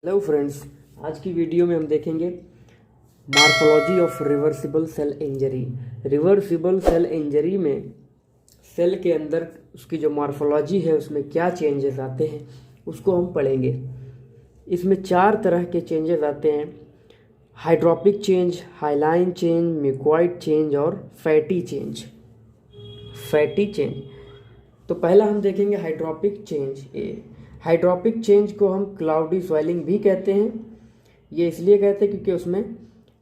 Hello friends, आज की video में हम देखेंगे morphology of reversible cell injury. Reversible cell injury में सेल के अंदर उसकी जो मार्फोलॉजी है उसमें क्या चेंजेस आते हैं उसको हम पढ़ेंगे। इसमें 4 तरह के चेंजेस आते हैं: hydropic change, hyaline change, mucoid change और फैटी चेंज। तो पहला हम देखेंगे हाइड्रोपिक चेंज। हाइड्रोपिक चेंज को हम क्लाउडी स्वेलिंग भी कहते हैं। ये इसलिए कहते हैं क्योंकि उसमें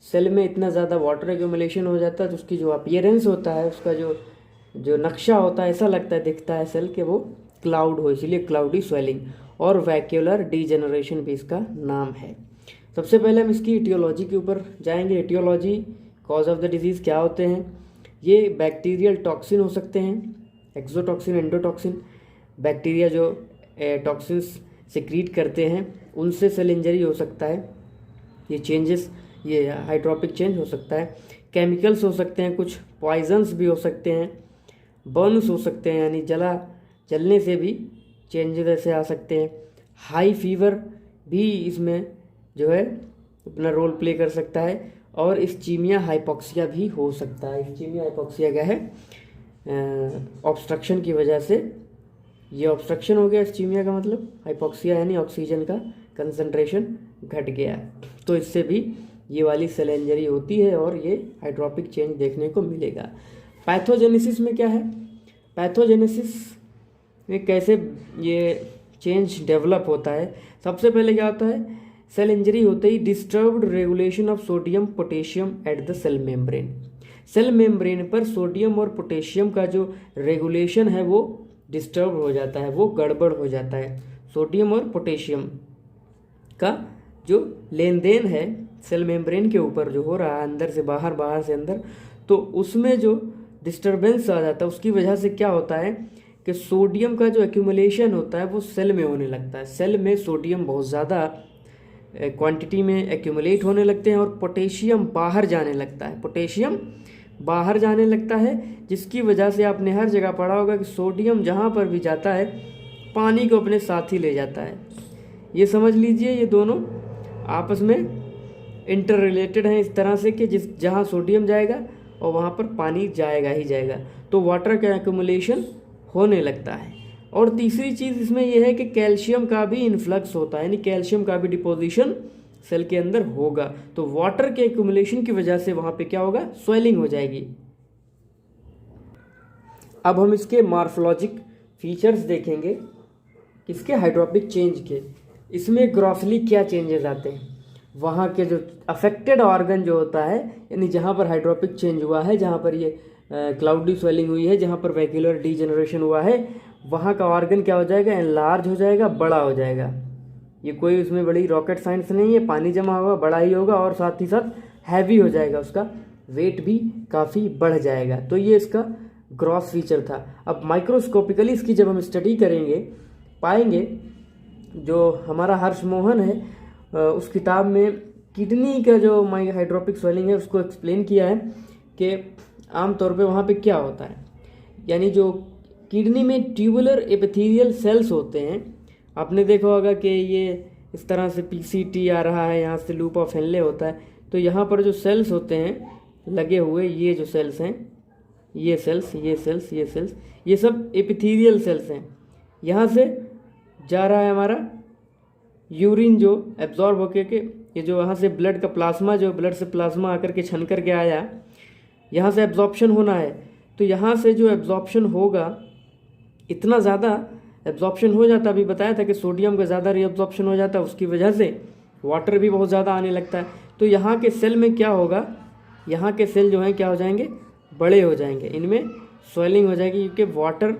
सेल में इतना ज़्यादा वाटर एक्यूमुलेशन हो जाता है तो उसकी जो अपीयरेंस होता है, उसका जो नक्शा होता है, ऐसा लगता है, दिखता है सेल के वो क्लाउड हो, इसलिए क्लाउडी स्वेलिंग। और वैक्यूलर डीजेनरेशन भी इसका नाम है। सबसे पहले हम इसकी इटियोलॉजी के ऊपर जाएंगे। Aetiology, cause of the disease क्या होते हैं। ये बैक्टीरियल टॉक्सिन हो सकते हैं, एक्सोटॉक्सिन, एंडोटॉक्सिन। बैक्टीरिया जो टॉक्सिन्स सिक्रीट करते हैं उनसे सेल इंजरी हो सकता है। ये हाइड्रोपिक चेंज हो सकता है। केमिकल्स हो सकते हैं, कुछ पॉइजन्स भी हो सकते हैं, बर्न्स हो सकते हैं, यानी जलने से भी चेंजेस ऐसे आ सकते हैं। हाई फीवर भी इसमें जो है अपना रोल प्ले कर सकता है। और इस्चीमिया हाइपोक्सिया भी हो सकता है। इस्चीमिया हाइपोक्सिया क्या है? ऑब्स्ट्रक्शन की वजह से ये ऑब्स्ट्रक्शन हो गया इस्चीमिया का मतलब, हाइपोक्सिया यानी ऑक्सीजन का कंसंट्रेशन घट गया, तो इससे भी ये वाली सेल इंजरी होती है और ये हाइड्रोपिक चेंज देखने को मिलेगा। पैथोजेनेसिस में क्या है? पैथोजेनेसिस में कैसे ये चेंज डेवलप होता है? सबसे पहले क्या होता है, सेल इंजरी होते ही disturbed regulation of sodium potassium at the cell membrane. Cell membrane पर सोडियम और पोटेशियम का जो रेगुलेशन है वो डिस्टर्ब हो जाता है, वो गड़बड़ हो जाता है। सोडियम और पोटेशियम का जो लेन देन है सेल मेम्ब्रेन के ऊपर जो हो रहा है, अंदर से बाहर, बाहर से अंदर, तो उसमें जो डिस्टर्बेंस आ जाता है उसकी वजह से क्या होता है कि सोडियम का जो एक्यूमुलेशन होता है वो सेल में होने लगता है। सेल में सोडियम बहुत ज़्यादा क्वांटिटी में एक्यूमुलेट होने लगते हैं और पोटेशियम बाहर जाने लगता है। जिसकी वजह से आपने हर जगह पढ़ा होगा कि सोडियम जहाँ पर भी जाता है पानी को अपने साथ ही ले जाता है। ये समझ लीजिए, ये दोनों आपस में इंटर रिलेटेड हैं इस तरह से कि जहाँ सोडियम जाएगा और वहाँ पर पानी जाएगा ही जाएगा, तो वाटर का एक्यूमुलेशन होने लगता है। और तीसरी चीज़ इसमें यह है कि कैल्शियम का भी इन्फ्लक्स होता है, यानी कैल्शियम का भी डिपोजिशन सेल के अंदर होगा, तो वाटर के एक्यूमुलेशन की वजह से वहाँ पे क्या होगा, स्वेलिंग हो जाएगी। अब हम इसके मार्फोलॉजिक फीचर्स देखेंगे, किसके? हाइड्रोपिक चेंज के। इसमें ग्रॉसली क्या चेंजेस आते हैं, वहाँ के जो अफेक्टेड ऑर्गन जो होता है, यानी जहाँ पर हाइड्रोपिक चेंज हुआ है, जहाँ पर ये क्लाउडी स्वेलिंग हुई है, जहाँ पर वैक्यूलर डीजेनरेशन हुआ है, वहाँ का ऑर्गन क्या हो जाएगा, एनलार्ज हो जाएगा, बड़ा हो जाएगा। ये कोई उसमें बड़ी रॉकेट साइंस नहीं है, पानी जमा होगा, बड़ा ही होगा और साथ ही साथ हैवी हो जाएगा, उसका वेट भी काफ़ी बढ़ जाएगा। तो ये इसका ग्रॉस फीचर था। अब माइक्रोस्कोपिकली इसकी जब हम स्टडी करेंगे, पाएंगे जो हमारा हर्ष मोहन है उस किताब में किडनी का जो हाइड्रोपिक स्वेलिंग है उसको एक्सप्लेन किया है कि आमतौर पे वहाँ पे क्या होता है, यानी जो किडनी में ट्यूबुलर एपिथेलियल सेल्स होते हैं, आपने देखा होगा कि ये इस तरह से पीसीटी आ रहा है, यहाँ से लूप ऑफ हेनले होता है, तो यहाँ पर जो सेल्स होते हैं लगे हुए, ये जो सेल्स हैं, ये सेल्स, ये सब एपिथेलियल सेल्स हैं। यहाँ से जा रहा है हमारा यूरिन जो एब्जॉर्ब होके के, ये जो वहाँ से ब्लड का प्लाज्मा, जो ब्लड से प्लाज्मा आकर के छन कर के आया, यहाँ से एब्जॉर्प्शन होना है, तो यहाँ से जो एब्जॉर्प्शन होगा, इतना ज़्यादा एब्जॉर्प्शन हो जाता, अभी बताया था कि सोडियम का ज़्यादा रीअब्जॉर्प्शन हो जाता है, उसकी वजह से वाटर भी बहुत ज़्यादा आने लगता है। तो यहाँ के सेल में क्या होगा, यहाँ के सेल जो हैं क्या हो जाएंगे, बड़े हो जाएंगे, इनमें स्वेलिंग हो जाएगी क्योंकि वाटर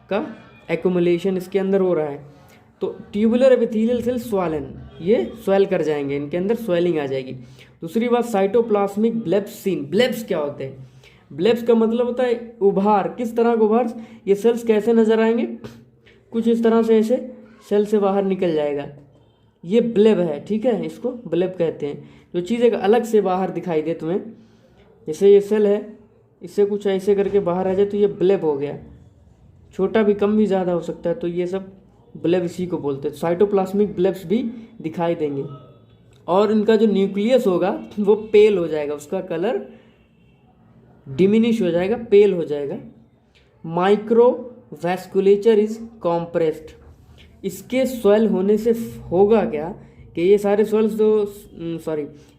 का एक्यूमुलेशन इसके अंदर हो रहा है। तो ट्यूबुलर एपिथेलियल सेल स्वॉलन, ये स्वेल कर जाएंगे, इनके अंदर स्वेलिंग आ जाएगी। दूसरी बात, साइटोप्लाज्मिक ब्लेब्स सीन। ब्लेब्स क्या होते हैं? ब्लेब्स का मतलब होता है उभार। किस तरह का उभार? ये सेल्स कैसे नजर आएंगे, कुछ इस तरह से, ऐसे सेल से बाहर निकल जाएगा, ये ब्लेब है, ठीक है, इसको ब्लेब कहते हैं। जो चीज़ एक अलग से बाहर दिखाई दे तुम्हें, जैसे ये सेल है, इससे कुछ ऐसे करके बाहर आ जाए तो ये ब्लेब हो गया, छोटा भी कम भी ज़्यादा हो सकता है, तो ये सब ब्लेब इसी को बोलते हैं। साइटोप्लाज्मिक ब्लेब्स भी दिखाई देंगे, और इनका जो न्यूक्लियस होगा वो पेल हो जाएगा, उसका कलर डिमिनिश हो जाएगा, पेल हो जाएगा। माइक्रोवैस्कुलेचर इज कॉम्प्रेस्ड, इसके स्वेल होने से होगा क्या कि ये सारे सेल्स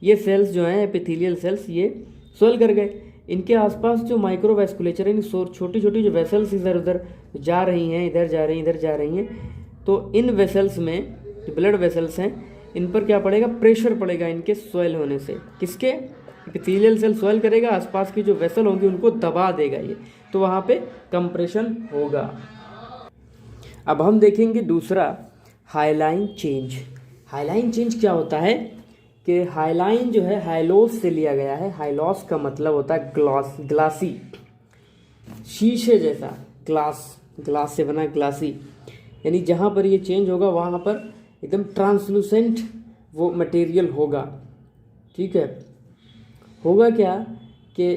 ये सेल्स जो हैं एपिथेलियल सेल्स, ये स्वेल कर गए। इनके आसपास जो माइक्रोवैस्कुलेचर है, छोटी छोटी जो वेसल्स इधर उधर जा रही हैं, इधर जा रही हैं, इधर जा रही हैं, तो इन वेसल्स में जो ब्लड वेसल्स हैं इन पर क्या पड़ेगा, प्रेशर पड़ेगा इनके स्वेल होने से। किसके, एपिथेलियल सेल स्वेल करेगा, आसपास की जो वेसल होंगी उनको दबा देगा ये, तो वहाँ पे कंप्रेशन होगा। अब हम देखेंगे दूसरा, हाइलाइन चेंज। हाइलाइन चेंज क्या होता है कि हाइलाइन जो है हाइलोस से लिया गया है। हाइलोस का मतलब होता है ग्लासी, शीशे जैसा, ग्लास से बना ग्लासी, यानी जहाँ पर ये चेंज होगा वहाँ पर एकदम ट्रांसलूसेंट वो मटेरियल होगा। ठीक है, होगा क्या कि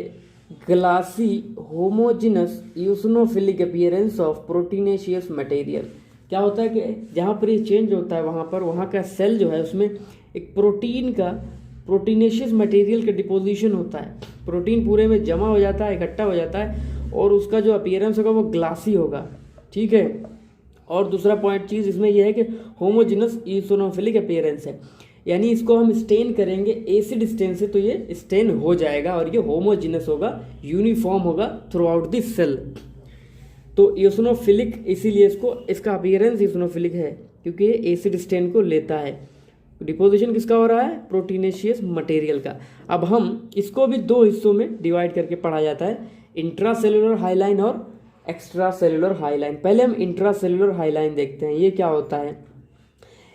glassy homogeneous eosinophilic appearance of proteinaceous material. क्या होता है कि जहाँ पर ये चेंज होता है वहाँ पर वहाँ का सेल जो है उसमें एक प्रोटीनेशियस मटेरियल का डिपोजिशन होता है। प्रोटीन पूरे में जमा हो जाता है, इकट्ठा हो जाता है, और उसका जो अपीयरेंस होगा वो ग्लासी होगा। ठीक है, और दूसरा पॉइंट चीज़ इसमें यह है कि होमोजिनस ईओसिनोफिलिक अपीयरेंस है, यानी इसको हम स्टेन करेंगे एसिड स्टेन से तो ये स्टेन हो जाएगा और ये होमोजिनस होगा, यूनिफॉर्म होगा थ्रू आउट दिस सेल। तो ईओसिनोफिलिक इसीलिए इसका अपीयरेंस ईओसिनोफिलिक है, क्योंकि ये एसिड स्टेन को लेता है। डिपोजिशन किसका हो रहा है, प्रोटीनेशियस मटेरियल का। अब हम इसको भी दो हिस्सों में डिवाइड करके पढ़ा जाता है, इंट्रासेलुलर हाइलाइन और एक्स्ट्रा सेलुलर हाइलाइन। पहले हम इंट्रासेलुलर हाइलाइन देखते हैं, ये क्या होता है।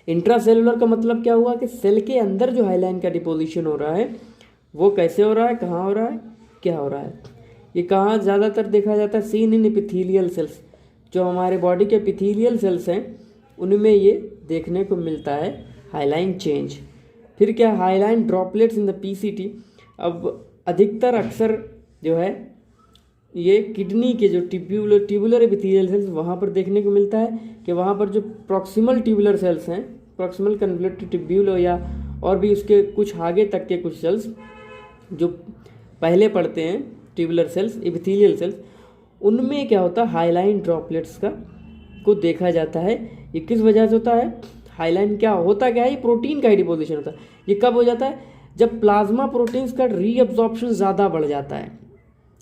इंट्रासेलुलर का मतलब क्या हुआ कि सेल के अंदर जो हाइलाइन का डिपोजिशन हो रहा है वो कैसे हो रहा है, कहाँ हो रहा है, क्या हो रहा है। ये कहाँ ज़्यादातर देखा जाता है, सीन इन एपिथेलियल सेल्स, जो हमारे बॉडी के एपिथेलियल सेल्स हैं उनमें ये देखने को मिलता है हाइलाइन चेंज। फिर क्या, hyaline droplets in the PCT. अब अधिकतर अक्सर जो है ये किडनी के जो ट्यूबुलर एपिथेलियल सेल्स वहाँ पर देखने को मिलता है कि वहाँ पर जो प्रॉक्सिमल ट्यूबुलर सेल्स हैं, प्रॉक्सिमल कन्वोल्यूटिव ट्यूब्यूल या और भी उसके कुछ आगे तक के कुछ सेल्स जो पहले पढ़ते हैं ट्यूबुलर सेल्स, एपिथेलियल सेल्स, उनमें क्या होता है हाइलाइन ड्रॉपलेट्स को देखा जाता है। ये किस वजह से होता है, हाइलाइन क्या होता क्या है, ये प्रोटीन का ही डिपोजिशन होता है। ये कब हो जाता है, जब प्लाज्मा प्रोटीन्स का रीअब्जॉर्प्शन ज़्यादा बढ़ जाता है।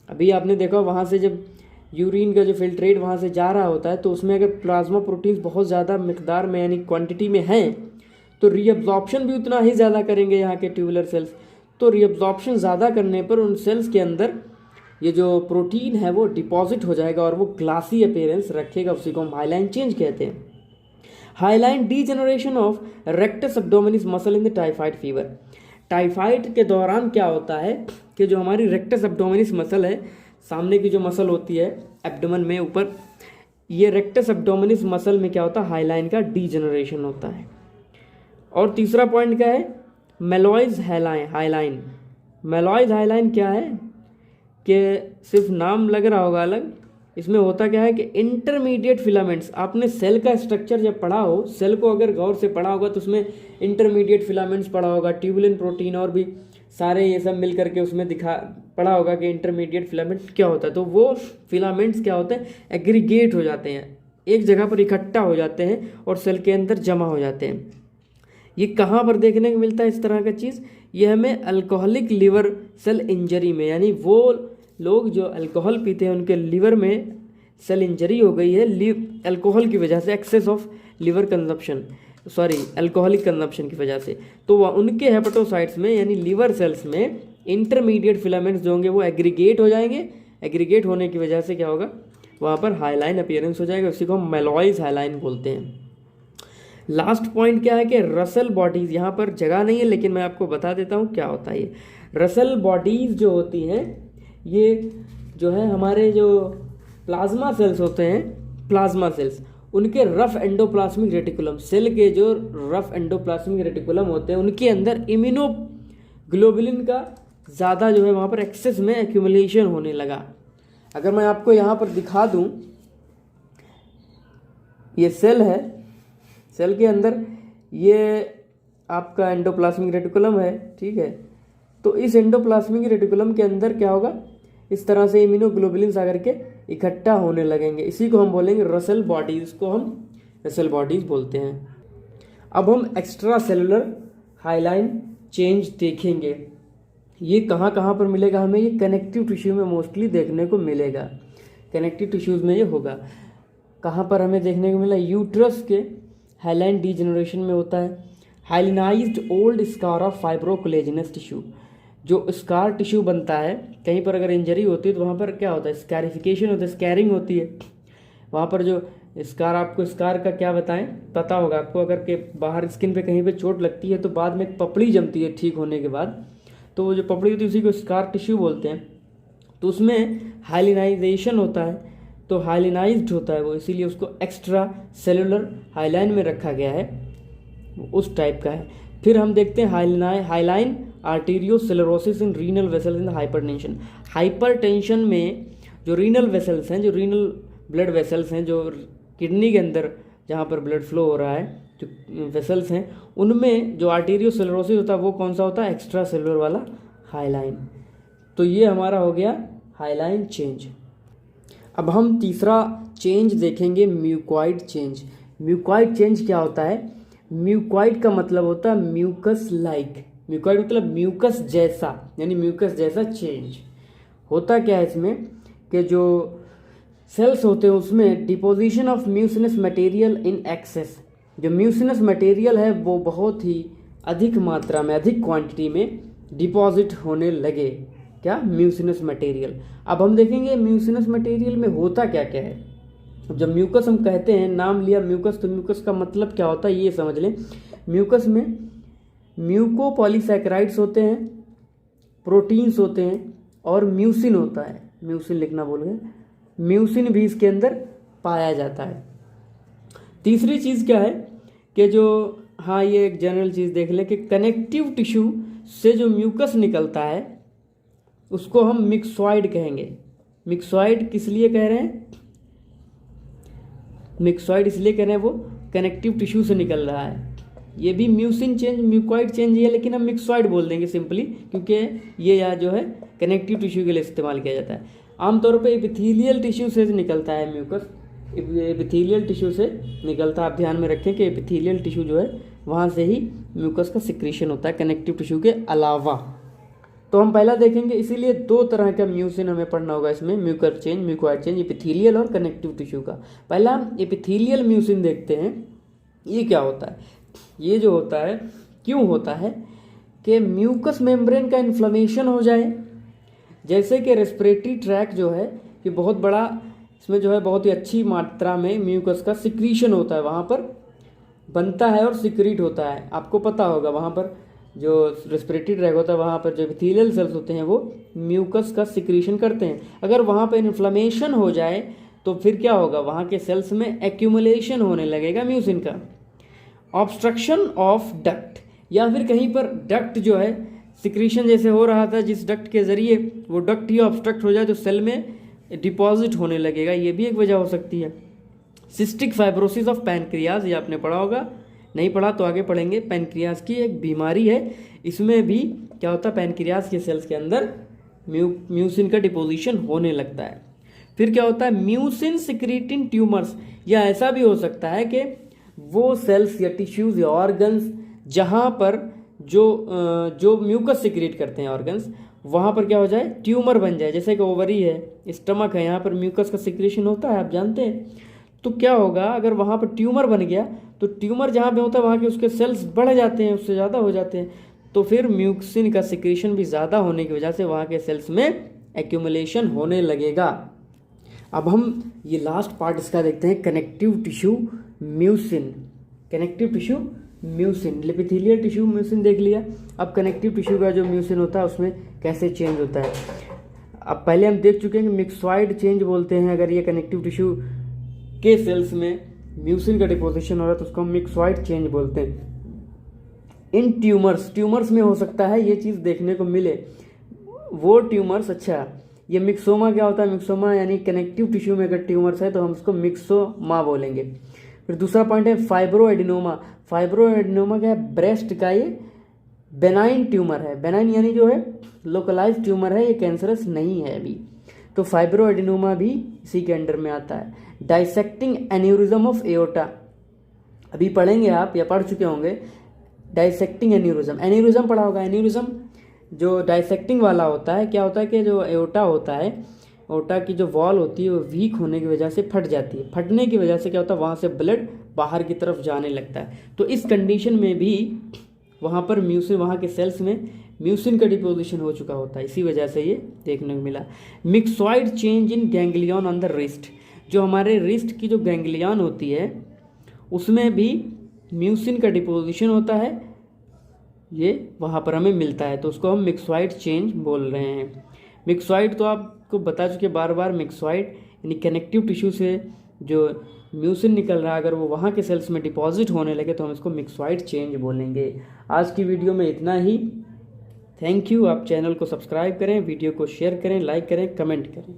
अभी आपने देखा वहाँ से जब यूरिन का जो फिल्ट्रेट वहाँ से जा रहा होता है तो उसमें अगर प्लाज्मा प्रोटीन्स बहुत ज़्यादा मिकदार में यानी क्वांटिटी में हैं तो रीअब्जॉर्प्शन भी उतना ही ज़्यादा करेंगे यहाँ के ट्यूबुलर सेल्स। तो रीअब्जॉर्प्शन ज़्यादा करने पर उन सेल्स के अंदर ये जो प्रोटीन है वो डिपॉजिट हो जाएगा और वो ग्लासी अपीयरेंस रखेगा, उसी को हम हाइलाइन चेंज कहते हैं। Hyaline degeneration of rectus abdominis muscle in the typhoid fever. Typhoid के दौरान क्या होता है कि जो हमारी रेक्टस एब्डोमिनिस मसल है, सामने की जो मसल होती है एब्डोमेन में ऊपर, ये रेक्टस एब्डोमिनिस मसल में क्या होता है, हाइलाइन का डीजेनरेशन होता है। और तीसरा पॉइंट क्या है, मेलॉइज हाइलाइन। मेलॉइज हाइलाइन क्या है कि सिर्फ नाम लग रहा होगा अलग, इसमें होता क्या है कि इंटरमीडिएट फिलामेंट्स, आपने सेल का स्ट्रक्चर जब पढ़ा हो, सेल को अगर गौर से पढ़ा होगा तो उसमें इंटरमीडिएट फिलामेंट्स पढ़ा होगा, ट्यूबुलिन प्रोटीन और भी सारे ये सब मिल करके उसमें पढ़ा होगा कि इंटरमीडिएट फिलामेंट क्या होता है। तो वो फिलामेंट्स क्या होते हैं, एग्रीगेट हो जाते हैं, एक जगह पर इकट्ठा हो जाते हैं और सेल के अंदर जमा हो जाते हैं। ये कहाँ पर देखने को मिलता है इस तरह का चीज़, ये हमें अल्कोहलिक लिवर सेल इंजरी में, यानी वो लोग जो अल्कोहल पीते हैं उनके लिवर में सेल इंजरी हो गई है अल्कोहल की वजह से, excess of liver consumption, alcoholic consumption की वजह से, तो वह उनके हेपेटोसाइट्स में यानी लिवर सेल्स में इंटरमीडिएट फिलामेंट्स जो होंगे वो एग्रीगेट हो जाएंगे। एग्रीगेट होने की वजह से क्या होगा, वहाँ पर हाइलाइन अपीयरेंस हो जाएगा, उसी को हम मेलॉइज हाइलाइन बोलते हैं। लास्ट पॉइंट क्या है कि रसल बॉडीज़, यहाँ पर जगह नहीं है लेकिन मैं आपको बता देता हूँ क्या होता है ये रसल बॉडीज़ जो होती हैं, ये जो है हमारे जो प्लाज्मा सेल्स होते हैं, प्लाज्मा सेल्स, उनके रफ एंडोप्लाज्मिक रेटिकुलम, सेल के जो रफ एंडोप्लाज्मिक रेटिकुलम होते हैं उनके अंदर इम्यूनोग्लोबुलिन का ज़्यादा जो है वहाँ पर एक्सेस में एक्यूमुलेशन होने लगा। अगर मैं आपको यहाँ पर दिखा दूँ, ये सेल है, सेल के अंदर ये आपका एंडोप्लाज्मिक रेटिकुलम है, ठीक है। तो इस एंडोप्लाज्मिक रेटिकुलम के अंदर क्या होगा, इस तरह से इम्यूनोग्लोबुलिन्स आकर के इकट्ठा होने लगेंगे। इसी को हम बोलेंगे रसेल बॉडीज, को हम रसेल बॉडीज बोलते हैं। अब हम एक्स्ट्रा सेलुलर हाइलाइन चेंज देखेंगे। ये कहाँ कहाँ पर मिलेगा हमें, ये कनेक्टिव टिश्यू में मोस्टली देखने को मिलेगा। कनेक्टिव टिश्यूज़ में ये होगा। कहाँ पर हमें देखने को मिला, यूट्रस के हाइलाइन डीजेनरेशन में होता है। हाइलिनाइज्ड ओल्ड स्कार ऑफ फाइब्रोकोलेजिनस टिश्यू, जो स्कार टिश्यू बनता है, कहीं पर अगर इंजरी होती है तो वहाँ पर क्या होता है, स्कैरिफिकेशन होता है, स्कैरिंग होती है। वहाँ पर जो स्कार, आपको स्कार का क्या बताएं, पता होगा आपको, अगर के बाहर स्किन पे कहीं पे चोट लगती है तो बाद में एक पपड़ी जमती है ठीक होने के बाद, तो वो जो पपड़ी होती है उसी को स्कार टिश्यू बोलते हैं। तो उसमें हाइलिनाइजेशन होता है, तो हाइलिनाइज्ड होता है वो, इसीलिए उसको एक्स्ट्रा सेलुलर हाइलाइन में रखा गया है, उस टाइप का है। फिर हम देखते हैं hyaline arteriolosclerosis in renal vessels in hypertension. Hypertension में जो रीनल वेसल्स हैं, जो रीनल ब्लड वेसल्स हैं, जो किडनी के अंदर जहाँ पर ब्लड फ्लो हो रहा है, जो वेसल्स हैं, उनमें जो आर्टीरियोसेलरोसिस होता है वो कौन सा होता है, एक्स्ट्रा सेलुलर वाला हाइलाइन। तो ये हमारा हो गया हाइलाइन चेंज। अब हम तीसरा चेंज देखेंगे, म्यूकॉइड चेंज। म्यूकॉइड चेंज क्या होता है, म्यूकॉइड का मतलब होता है म्यूकस लाइक। म्यूकॉइड मतलब म्यूकस जैसा, यानी म्यूकस जैसा चेंज। होता क्या है इसमें कि जो सेल्स होते हैं उसमें deposition of mucinous material in excess, जो म्यूसिनस मटेरियल है वो बहुत ही अधिक मात्रा में, अधिक क्वांटिटी में डिपॉजिट होने लगे। क्या, म्यूसिनस मटेरियल। अब हम देखेंगे म्यूसिनस मटेरियल में होता क्या क्या है। जब म्यूकस हम कहते हैं, नाम लिया म्यूकस, तो म्यूकस का मतलब क्या होता है ये समझ लें। म्यूकस में म्यूकोपॉलीसैकेराइड्स होते हैं, प्रोटीन्स होते हैं और म्यूसिन होता है। म्यूसिन लिखना भूल गए, म्यूसिन भी इसके अंदर पाया जाता है। तीसरी चीज़ क्या है कि जो, हाँ ये एक जनरल चीज़ देख लें कि कनेक्टिव टिश्यू से जो म्यूकस निकलता है उसको हम मिक्सॉइड कहेंगे। मिक्सॉइड किस लिए कह रहे हैं, मिक्सॉइड इसलिए कह रहे हैं वो कनेक्टिव टिश्यू से निकल रहा है। ये भी म्यूसिन चेंज, म्यूकॉइड चेंज ही है, लेकिन हम मिक्सॉइड बोल देंगे सिंपली, क्योंकि ये यहाँ जो है कनेक्टिव टिश्यू के लिए इस्तेमाल किया जाता है। आमतौर पे एपिथेलियल टिश्यू से निकलता है म्यूकस, एपिथेलियल टिश्यू से निकलता है। आप ध्यान में रखें कि एपिथेलियल टिश्यू जो है वहाँ से ही म्यूकस का सिक्रीशन होता है, कनेक्टिव टिश्यू के अलावा। तो हम पहला देखेंगे, इसीलिए दो तरह का म्यूसिन हमें पढ़ना होगा इसमें, Mucor change, mucoid change, epithelial और कनेक्टिव टिश्यू का। पहला एपिथेलियल म्यूसिन देखते हैं, ये क्या होता है। ये जो होता है, क्यों होता है कि म्यूकस मेम्ब्रेन का इन्फ्लेमेशन हो जाए, जैसे कि रेस्पिरेटरी ट्रैक जो है ये बहुत बड़ा, इसमें जो है बहुत ही अच्छी मात्रा में म्यूकस का सिक्रीशन होता है, वहाँ पर बनता है और सिक्रीट होता है। आपको पता होगा वहाँ पर जो रेस्पिरेटरी ट्रैक होता है वहाँ पर जो एपिथेलियल सेल्स होते हैं वो म्यूकस का सिक्रीशन करते हैं। अगर वहाँ पर इन्फ्लेमेशन हो जाए तो फिर क्या होगा, वहाँ के सेल्स में एक्यूमुलेशन होने लगेगा म्यूसिन का। ऑब्स्ट्रक्शन ऑफ डक्ट, या फिर कहीं पर डक्ट जो है सिक्रीशन जैसे हो रहा था, जिस डक्ट के जरिए वो डक्ट ही ऑब्स्ट्रक्ट हो जाए तो सेल में डिपॉजिट होने लगेगा, ये भी एक वजह हो सकती है। सिस्टिक फाइब्रोसिस ऑफ पैनक्रियाज, ये आपने पढ़ा होगा, नहीं पढ़ा तो आगे पढ़ेंगे। पैनक्रियाज की एक बीमारी है, इसमें भी क्या होता है, पैनक्रियाज के सेल्स के अंदर म्यूसिन का डिपोजिशन होने लगता है। फिर क्या होता है, म्यूसिन सिक्रीटिंग ट्यूमर्स, या ऐसा भी हो सकता है कि वो सेल्स या टिश्यूज या ऑर्गन्स जहाँ पर जो म्यूकस सिक्रीट करते हैं ऑर्गन्स, वहाँ पर क्या हो जाए, ट्यूमर बन जाए। जैसे कि ओवरी है, स्टमक है, यहाँ पर म्यूकस का सिक्रीशन होता है, आप जानते हैं। तो क्या होगा, अगर वहाँ पर ट्यूमर बन गया तो ट्यूमर जहाँ पे होता है वहाँ के उसके सेल्स बढ़ जाते हैं, उससे ज़्यादा हो जाते हैं, तो फिर म्यूक्सिन का सिक्रीशन भी ज़्यादा होने की वजह से वहाँ के सेल्स में एक्यूमुलेशन होने लगेगा। अब हम ये लास्ट पार्ट इसका देखते हैं, connective tissue mucin. Connective tissue mucin, epithelial tissue mucin देख लिया। अब कनेक्टिव टिश्यू का जो म्यूसिन होता है उसमें कैसे चेंज होता है। अब पहले हम देख चुके हैं कि मिक्सॉइड चेंज बोलते हैं, अगर ये कनेक्टिव टिश्यू के सेल्स में म्यूसिन का डिपोजिशन हो रहा है तो उसको हम मिक्सॉइड चेंज बोलते हैं। इन ट्यूमर्स में हो सकता है ये चीज़ देखने को मिले, वो ट्यूमर्स। अच्छा, ये मिक्सोमा क्या होता है, मिक्सोमा यानी कनेक्टिव टिश्यू में अगर ट्यूमर्स है तो हम उसको मिक्सोमा बोलेंगे। फिर दूसरा पॉइंट है फाइब्रो एडिनोमा। फाइब्रो एडिनोमा क्या है, ब्रेस्ट का ये बेनाइन ट्यूमर है। बेनाइन यानी जो है लोकलाइज ट्यूमर है, ये कैंसरस नहीं है अभी। तो फाइब्रो एडिनोमा भी इसी के अंडर में आता है। डाइसेक्टिंग एन्यूरिज्म ऑफ एओर्टा, अभी पढ़ेंगे आप या पढ़ चुके होंगे। डाइसेक्टिंग एन्यूरिज्म, एन्यूरिज्म पढ़ा होगा। एन्यूरिज्म जो डाइसेक्टिंग वाला होता है, क्या होता है कि जो एओर्टा होता है, एओर्टा की जो वॉल होती है वो वीक होने की वजह से फट जाती है। फटने की वजह से क्या होता है, वहाँ से ब्लड बाहर की तरफ जाने लगता है। तो इस कंडीशन में भी वहाँ पर म्यूसिन, वहाँ के सेल्स में म्यूसिन का डिपोजिशन हो चुका होता है, इसी वजह से ये देखने को मिला। Myxoid change in ganglion on the wrist, जो हमारे रिस्ट की जो गैंग्लियन होती है उसमें भी म्यूसिन का डिपोजिशन होता है, ये वहाँ पर हमें मिलता है, तो उसको हम मिक्सॉइड चेंज बोल रहे हैं। मिक्सॉइड तो आपको बता चुके बार बार, मिक्सॉइड यानी कनेक्टिव टिश्यू से जो म्यूसिन निकल रहा है, अगर वो वहाँ के सेल्स में डिपॉजिट होने लगे तो हम इसको मिक्सॉइड चेंज बोलेंगे। आज की वीडियो में इतना ही। Thank you. आप चैनल को सब्सक्राइब करें, वीडियो को शेयर करें, लाइक करें, कमेंट करें।